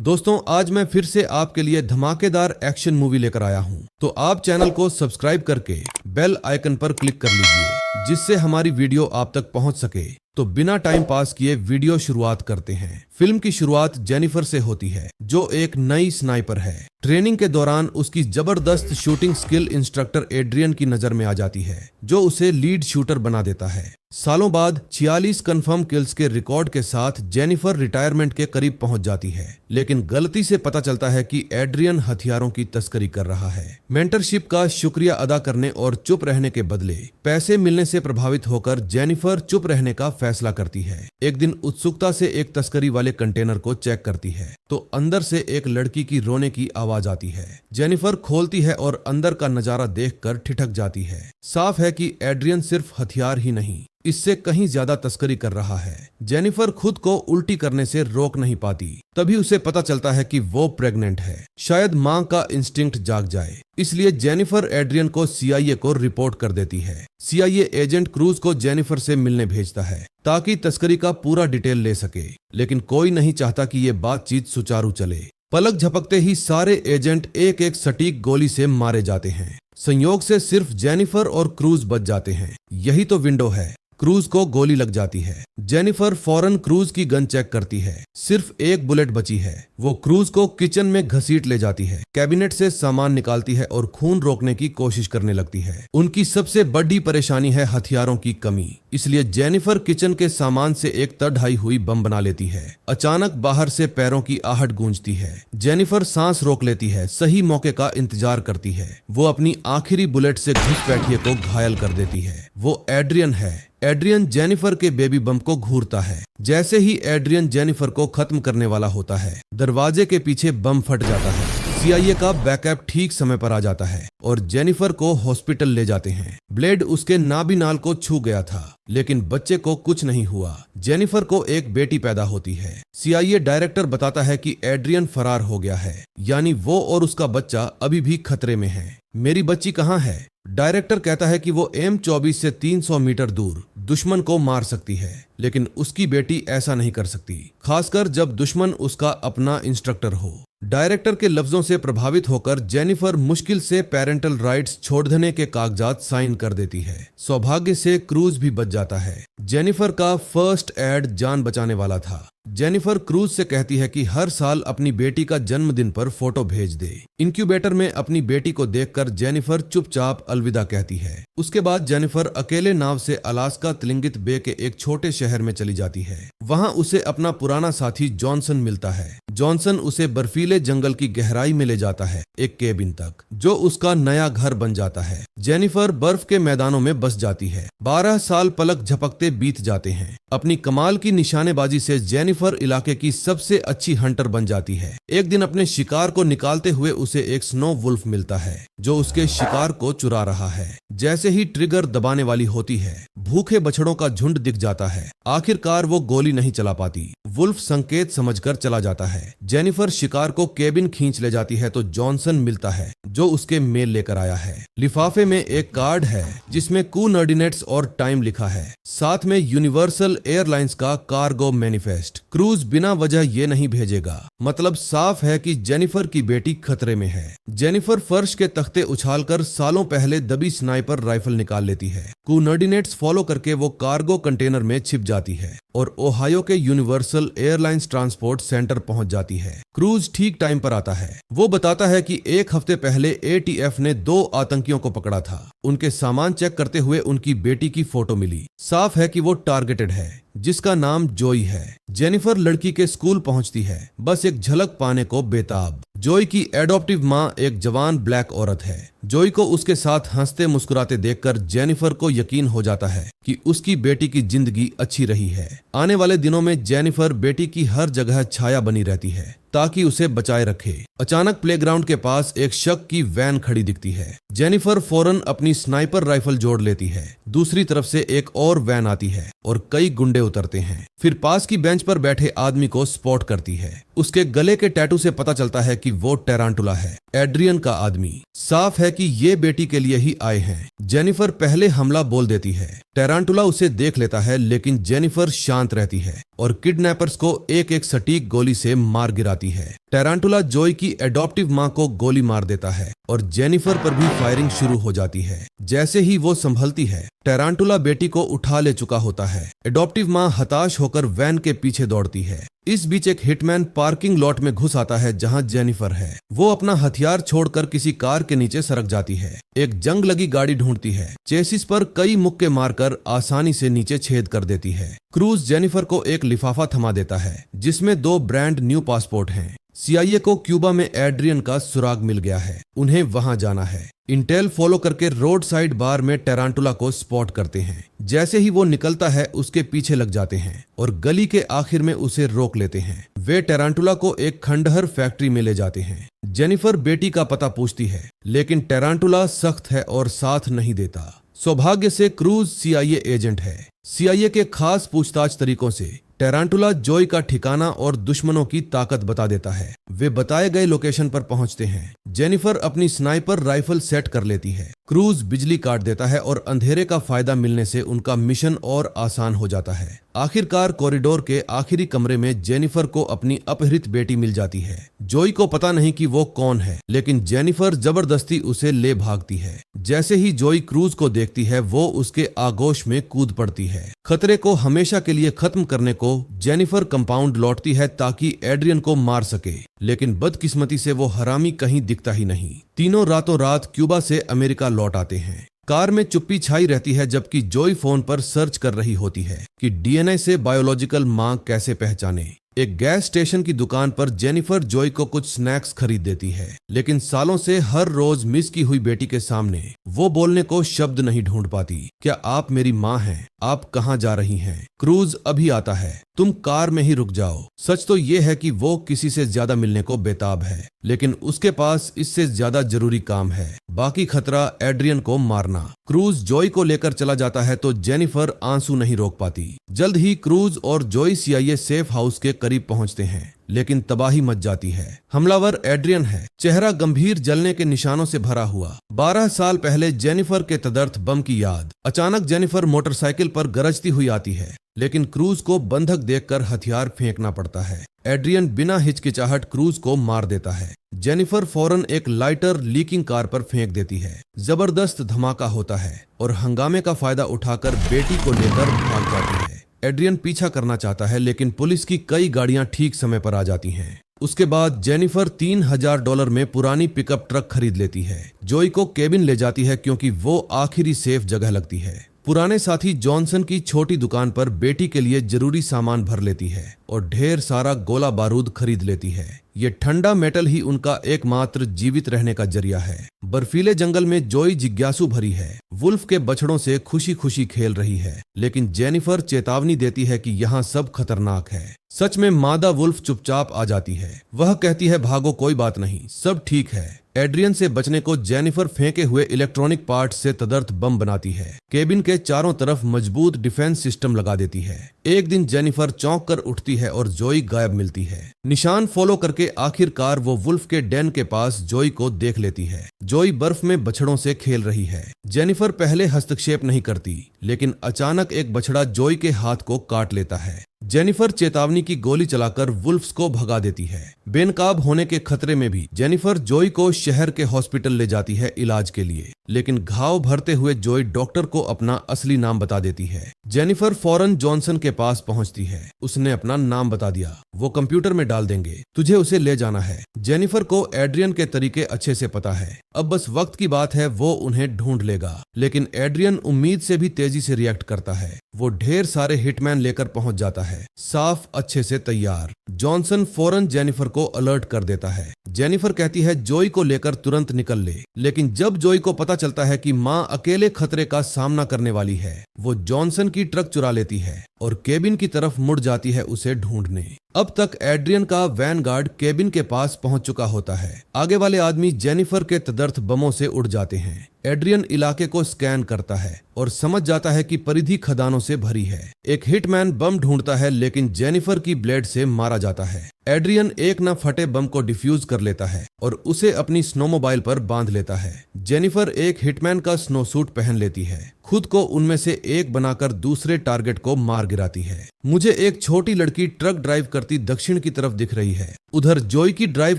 दोस्तों, आज मैं फिर से आपके लिए धमाकेदार एक्शन मूवी लेकर आया हूं। तो आप चैनल को सब्सक्राइब करके बेल आइकन पर क्लिक कर लीजिए, जिससे हमारी वीडियो आप तक पहुंच सके। तो बिना टाइम पास किए वीडियो शुरुआत करते हैं। फिल्म की शुरुआत जेनिफर से होती है, जो एक नई स्नाइपर है। ट्रेनिंग के दौरान उसकी जबरदस्त शूटिंग स्किल इंस्ट्रक्टर एड्रियन की नजर में आ जाती है, जो उसे लीड शूटर बना देता है। सालों बाद 46 कंफर्म किल्स के रिकॉर्ड के साथ जेनिफर रिटायरमेंट के करीब पहुंच जाती है, लेकिन गलती से पता चलता है कि एड्रियन हथियारों की तस्करी कर रहा है। मेंटरशिप का शुक्रिया अदा करने और चुप रहने के बदले पैसे मिलने से प्रभावित होकर जेनिफर चुप रहने का फैसला करती है। एक दिन उत्सुकता से एक तस्करी वाले कंटेनर को चेक करती है, तो अंदर से एक लड़की की रोने की आवाज आती है। जेनिफर खोलती है और अंदर का नजारा देखकर ठिठक जाती है। साफ है कि एड्रियन सिर्फ हथियार ही नहीं, इससे कहीं ज्यादा तस्करी कर रहा है। जेनिफर खुद को उल्टी करने से रोक नहीं पाती। तभी उसे पता चलता है कि वो प्रेग्नेंट है। शायद मां का इंस्टिंक्ट जाग जाए, इसलिए जेनिफर एड्रियन को सीआईए को रिपोर्ट कर देती है। सीआईए एजेंट क्रूज को जेनिफर से मिलने भेजता है, ताकि तस्करी का पूरा डिटेल ले सके। लेकिन कोई नहीं चाहता कि ये बातचीत सुचारू चले। पलक झपकते ही सारे एजेंट एक एक सटीक गोली से मारे जाते हैं। संयोग से सिर्फ जेनिफर और क्रूज बच जाते हैं। यही तो विंडो है। क्रूज को गोली लग जाती है। जेनिफर फौरन क्रूज की गन चेक करती है। सिर्फ एक बुलेट बची है। वो क्रूज को किचन में घसीट ले जाती है, कैबिनेट से सामान निकालती है और खून रोकने की कोशिश करने लगती है। उनकी सबसे बड़ी परेशानी है हथियारों की कमी, इसलिए जेनिफर किचन के सामान से एक तड़ाई हुई बम बना लेती है। अचानक बाहर से पैरों की आहट गूंजती है। जेनिफर सांस रोक लेती है, सही मौके का इंतजार करती है। वो अपनी आखिरी बुलेट से घुसपैठिए को घायल कर देती है। वो एड्रियन है। एड्रियन जेनिफर के बेबी बम को घूरता है। जैसे ही एड्रियन जेनिफर को खत्म करने वाला होता है, दरवाजे के पीछे बम फट जाता है। सीआईए का बैकअप ठीक समय पर आ जाता है और जेनिफर को हॉस्पिटल ले जाते हैं। ब्लेड उसके नाभिनाल को छू गया था, लेकिन बच्चे को कुछ नहीं हुआ। जेनिफर को एक बेटी पैदा होती है। सीआईए डायरेक्टर बताता है कि एड्रियन फरार हो गया है, यानी वो और उसका बच्चा अभी भी खतरे में है। मेरी बच्ची कहाँ है? डायरेक्टर कहता है कि वो M24 से 300 मीटर दूर दुश्मन को मार सकती है, लेकिन उसकी बेटी ऐसा नहीं कर सकती, खासकर जब दुश्मन उसका अपना इंस्ट्रक्टर हो। डायरेक्टर के लफ्जों से प्रभावित होकर जेनिफर मुश्किल से पेरेंटल राइट्स छोड़ देने के कागजात साइन कर देती है। सौभाग्य से क्रूज भी बच जाता है। जेनिफर का फर्स्ट एड जान बचाने वाला था। जेनिफर क्रूज से कहती है कि हर साल अपनी बेटी का जन्मदिन पर फोटो भेज दे। इंक्यूबेटर में अपनी बेटी को देखकर जेनिफर चुपचाप अलविदा कहती है। उसके बाद जेनिफर अकेले नाव से अलास्का तिलिंगित बे के एक छोटे शहर में चली जाती है। वहां उसे अपना पुराना साथी जॉनसन मिलता है। जॉनसन उसे बर्फीले जंगल की गहराई में ले जाता है, एक केबिन तक, जो उसका नया घर बन जाता है। जेनिफर बर्फ के मैदानों में बस जाती है। 12 साल पलक झपकते बीत जाते हैं। अपनी कमाल की निशानेबाजी से जेनिफर इलाके की सबसे अच्छी हंटर बन जाती है। एक दिन अपने शिकार को निकालते हुए उसे एक स्नो वुल्फ मिलता है, जो उसके शिकार को चुरा रहा है। जैसे ही ट्रिगर दबाने वाली होती है, भूखे बछड़ों का झुंड दिख जाता है। आखिरकार वो गोली नहीं चला पाती। वुल्फ संकेत समझकर चला जाता है। जेनिफर शिकार को केबिन खींच ले जाती है तो जॉनसन मिलता है, जो उसके मेल लेकर आया है। लिफाफे में एक कार्ड है, जिसमें कोऑर्डिनेट्स और टाइम लिखा है। साथ में यूनिवर्सल एयरलाइंस का कार्गो मैनिफेस्ट। क्रूज बिना वजह ये नहीं भेजेगा। मतलब साफ है कि जेनिफर की बेटी खतरे में है। जेनिफर फर्श के तख्ते उछालकर सालों पहले दबी स्नाइपर राइफल निकाल लेती है। कोऑर्डिनेट्स फॉलो करके वो कार्गो कंटेनर में छिप जाती है और ओहायो के यूनिवर्सल एयरलाइंस ट्रांसपोर्ट सेंटर पहुंच जाती है। क्रूज ठीक टाइम पर आता है। वो बताता है कि एक हफ्ते पहले एटीएफ ने 2 आतंकियों को पकड़ा था। उनके सामान चेक करते हुए उनकी बेटी की फोटो मिली। साफ है कि वो टारगेटेड है, जिसका नाम जोई है। जेनिफर लड़की के स्कूल पहुंचती है, बस एक झलक पाने को बेताब। जोई की एडॉप्टिव मां एक जवान ब्लैक औरत है। जोई को उसके साथ हंसते मुस्कुराते देखकर जेनिफर को यकीन हो जाता है कि उसकी बेटी की जिंदगी अच्छी रही है। आने वाले दिनों में जेनिफर बेटी की हर जगह छाया बनी रहती है, ताकि उसे बचाए रखे। अचानक प्लेग्राउंड के पास एक शक की वैन खड़ी दिखती है। जेनिफर फौरन अपनी स्नाइपर राइफल जोड़ लेती है। दूसरी तरफ से एक और वैन आती है और कई गुंडे उतरते हैं। फिर पास की बेंच पर बैठे आदमी को स्पॉट करती है। उसके गले के टैटू से पता चलता है कि वो टेरांटुला है, एड्रियन का आदमी। साफ है कि ये बेटी के लिए ही आए हैं। जेनिफर पहले हमला बोल देती है। टेरांटुला उसे देख लेता है, लेकिन जेनिफर शांत रहती है और किडनैपर्स को एक एक सटीक गोली से मार गिराती है। टेरांटुला जॉय की एडॉप्टिव मां को गोली मार देता है और जेनिफर पर भी फायरिंग शुरू हो जाती है। जैसे ही वो संभलती है, टेरांटुला बेटी को उठा ले चुका होता है। एडॉप्टिव मां हताश होकर वैन के पीछे दौड़ती है। इस बीच एक हिटमैन पार्किंग लॉट में घुस आता है जहां जेनिफर है। वो अपना हथियार छोड़कर किसी कार के नीचे सरक जाती है। एक जंग लगी गाड़ी ढूंढती है। चेसिस पर कई मुक्के मारकर आसानी से नीचे छेद कर देती है। क्रूज जेनिफर को एक लिफाफा थमा देता है जिसमें 2 ब्रांड न्यू पासपोर्ट हैं। CIA को क्यूबा में एड्रियन का सुराग मिल गया है। उन्हें वहां जाना है। इंटेल फॉलो करके रोड साइड बार में टेरांटुला को स्पॉट करते हैं। जैसे ही वो निकलता है, उसके पीछे लग जाते हैं और गली के आखिर में उसे रोक लेते हैं। वे टेरांटुला को एक खंडहर फैक्ट्री में ले जाते हैं। जेनिफर बेटी का पता पूछती है, लेकिन टेरांटुला सख्त है और साथ नहीं देता। सौभाग्य से क्रूज CIA एजेंट है। CIA के खास पूछताछ तरीकों से टेरांटुला जॉय का ठिकाना और दुश्मनों की ताकत बता देता है। वे बताए गए लोकेशन पर पहुंचते हैं। जेनिफर अपनी स्नाइपर राइफल सेट कर लेती है। क्रूज बिजली काट देता है और अंधेरे का फायदा मिलने से उनका मिशन और आसान हो जाता है। आखिरकार कॉरिडोर के आखिरी कमरे में जेनिफर को अपनी अपहृत बेटी मिल जाती है। जॉय को पता नहीं कि वो कौन है, लेकिन जेनिफर जबरदस्ती उसे ले भागती है। जैसे ही जॉय क्रूज को देखती है, वो उसके आगोश में कूद पड़ती है। खतरे को हमेशा के लिए खत्म करने को जेनिफर कंपाउंड लौटती है ताकि एड्रियन को मार सके, लेकिन बदकिस्मती से वो हरामी कहीं दिखता ही नहीं। तीनों रातों रात क्यूबा से अमेरिका लौट आते हैं। कार में चुप्पी छाई रहती है जबकि जॉय फोन पर सर्च कर रही होती है कि DNA से बायोलॉजिकल मां कैसे पहचाने। एक गैस स्टेशन की दुकान पर जेनिफर जॉय को कुछ स्नैक्स खरीद देती है, लेकिन सालों से हर रोज मिस की हुई बेटी के सामने वो बोलने को शब्द नहीं ढूंढ पाती। क्या आप मेरी माँ हैं? आप कहाँ जा रही हैं? क्रूज अभी आता है, तुम कार में ही रुक जाओ। सच तो ये है कि वो किसी से ज्यादा मिलने को बेताब है, लेकिन उसके पास इससे ज्यादा जरूरी काम है। बाकी खतरा एड्रियन को मारना। क्रूज जॉय को लेकर चला जाता है तो जेनिफर आंसू नहीं रोक पाती। जल्द ही क्रूज और जॉय CIA सेफ हाउस के करीब पहुंचते हैं, लेकिन तबाही मच जाती है। हमलावर एड्रियन है, चेहरा गंभीर जलने के निशानों से भरा हुआ। 12 साल पहले जेनिफर के तदर्थ बम की याद। अचानक जेनिफर मोटरसाइकिल पर गरजती हुई आती है, लेकिन क्रूज को बंधक देखकर हथियार फेंकना पड़ता है। एड्रियन बिना हिचकिचाहट क्रूज को मार देता है। जेनिफर फौरन एक लाइटर लीकिंग कार पर फेंक देती है। जबरदस्त धमाका होता है और हंगामे का फायदा उठाकर बेटी को लेकर भाग जाती है। एड्रियन पीछा करना चाहता है, लेकिन पुलिस की कई गाड़ियां ठीक समय पर आ जाती हैं। उसके बाद जेनिफर $3000 में पुरानी पिकअप ट्रक खरीद लेती है। जॉय को केबिन ले जाती है क्योंकि वो आखिरी सेफ जगह लगती है। पुराने साथी जॉनसन की छोटी दुकान पर बेटी के लिए जरूरी सामान भर लेती है और ढेर सारा गोला बारूद खरीद लेती है। ये ठंडा मेटल ही उनका एकमात्र जीवित रहने का जरिया है। बर्फीले जंगल में जॉय जिज्ञासु भरी है। वुल्फ के बछड़ों से खुशी खुशी खेल रही है, लेकिन जेनिफर चेतावनी देती है कि यहाँ सब खतरनाक है। सच में मादा वुल्फ चुपचाप आ जाती है। वह कहती है, भागो, कोई बात नहीं, सब ठीक है। एड्रियन से बचने को जेनिफर फेंके हुए इलेक्ट्रॉनिक पार्ट्स से तदर्थ बम बनाती है। केबिन के चारों तरफ मजबूत डिफेंस सिस्टम लगा देती है। एक दिन जेनिफर चौंक कर उठती है और जॉय गायब मिलती है। निशान फॉलो करके आखिरकार वो वुल्फ के डेन के पास जॉय को देख लेती है। जॉय बर्फ में बछड़ों से खेल रही है। जेनिफर पहले हस्तक्षेप नहीं करती, लेकिन अचानक एक बछड़ा जॉय के हाथ को काट लेता है। जेनिफर चेतावनी की गोली चलाकर वुल्फ्स को भगा देती है। बेनकाब होने के खतरे में भी जेनिफर जॉय को शहर के हॉस्पिटल ले जाती है इलाज के लिए, लेकिन घाव भरते हुए जॉय डॉक्टर को अपना असली नाम बता देती है। जेनिफर फौरन जॉनसन के पास पहुंचती है। उसने अपना नाम बता दिया, वो कंप्यूटर में डाल देंगे, तुझे उसे ले जाना है। जेनिफर को एड्रियन के तरीके अच्छे से पता है, अब बस वक्त की बात है, वो उन्हें ढूंढ लेगा। लेकिन एड्रियन उम्मीद से भी तेजी से रिएक्ट करता है। वो ढेर सारे हिटमैन लेकर पहुंच जाता है, साफ अच्छे से तैयार। जॉनसन फौरन जेनिफर को अलर्ट कर देता है। जेनिफर कहती है जॉय को लेकर तुरंत निकल ले, लेकिन जब जॉय को पता चलता है कि मां अकेले खतरे का सामना करने वाली है, वो जॉनसन की ट्रक चुरा लेती है और केबिन की तरफ मुड़ जाती है उसे ढूंढने। अब तक एड्रियन का वैनगार्ड केबिन के पास पहुंच चुका होता है। आगे वाले आदमी जेनिफर के तदर्थ बमों से उड़ जाते हैं। एड्रियन इलाके को स्कैन करता है और समझ जाता है कि परिधि खदानों से भरी है। एक हिटमैन बम ढूंढता है, लेकिन जेनिफर की ब्लेड से मारा जाता है। एड्रियन एक न फटे बम को डिफ्यूज कर लेता है और उसे अपनी स्नोमोबाइल पर बांध लेता है। जेनिफर एक हिटमैन का स्नो सूट पहन लेती है, खुद को उनमें से एक बनाकर दूसरे टारगेट को मार गिराती है। मुझे एक छोटी लड़की ट्रक ड्राइव करती दक्षिण की तरफ दिख रही है, उधर जोई की ड्राइव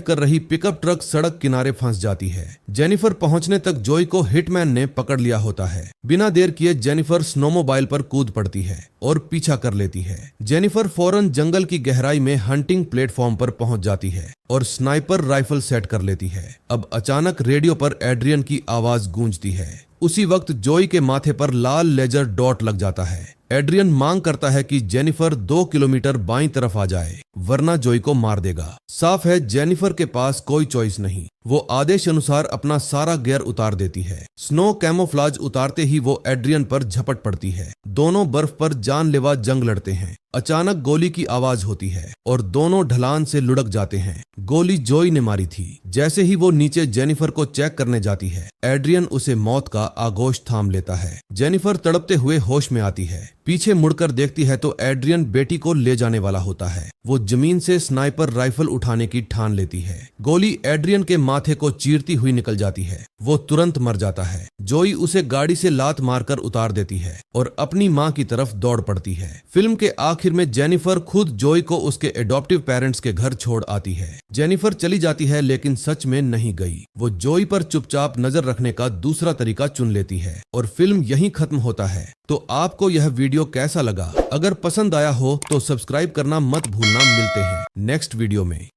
कर रही पिकअप ट्रक सड़क किनारे फंस जाती है। जेनिफर पहुंचने तक जोई को हिटमैन ने पकड़ लिया होता है। बिना देर किए जेनिफर स्नोमोबाइल पर कूद पड़ती है और पीछा कर लेती है। जेनिफर फौरन जंगल की गहराई में हंटिंग प्लेटफॉर्म पर पहुंच जाती है और स्नाइपर राइफल सेट कर लेती है। अब अचानक रेडियो पर एड्रियन की आवाज गूंजती है। उसी वक्त जोई के माथे पर लाल लेजर डॉट लग जाता है। एड्रियन मांग करता है कि जेनिफर 2 किलोमीटर बाईं तरफ आ जाए, वरना जोई को मार देगा। साफ है जेनिफर के पास कोई चॉइस नहीं। वो आदेश अनुसार अपना सारा गियर उतार देती है। स्नो कैमोफ्लाज उतारते ही वो एड्रियन पर झपट पड़ती है। दोनों बर्फ पर जानलेवा जंग लड़ते हैं। अचानक गोली की आवाज होती है और दोनों ढलान से लुढ़क जाते हैं। गोली जोई ने मारी थी। जैसे ही वो नीचे जेनिफर को चेक करने जाती है, एड्रियन उसे मौत का आगोश थाम लेता है। जेनिफर तड़पते हुए होश में आती है। पीछे मुड़कर देखती है तो एड्रियन बेटी को ले जाने वाला होता है। वो जमीन से स्नाइपर राइफल उठाने की ठान लेती है। गोली एड्रियन के माथे को चीरती हुई निकल जाती है। वो तुरंत मर जाता है। जोई उसे गाड़ी से लात मारकर उतार देती है और अपनी मां की तरफ दौड़ पड़ती है। फिल्म के आखिर में जेनिफर खुद जोई को उसके एडॉप्टिव पेरेंट्स के घर छोड़ आती है। जेनिफर चली जाती है लेकिन सच में नहीं गई। वो जोई पर चुपचाप नजर रखने का दूसरा तरीका चुन लेती है और फिल्म यहीं खत्म होता है। तो आपको यह वीडियो कैसा लगा? अगर पसंद आया हो तो सब्सक्राइब करना मत भूलना। मिलते हैं नेक्स्ट वीडियो में।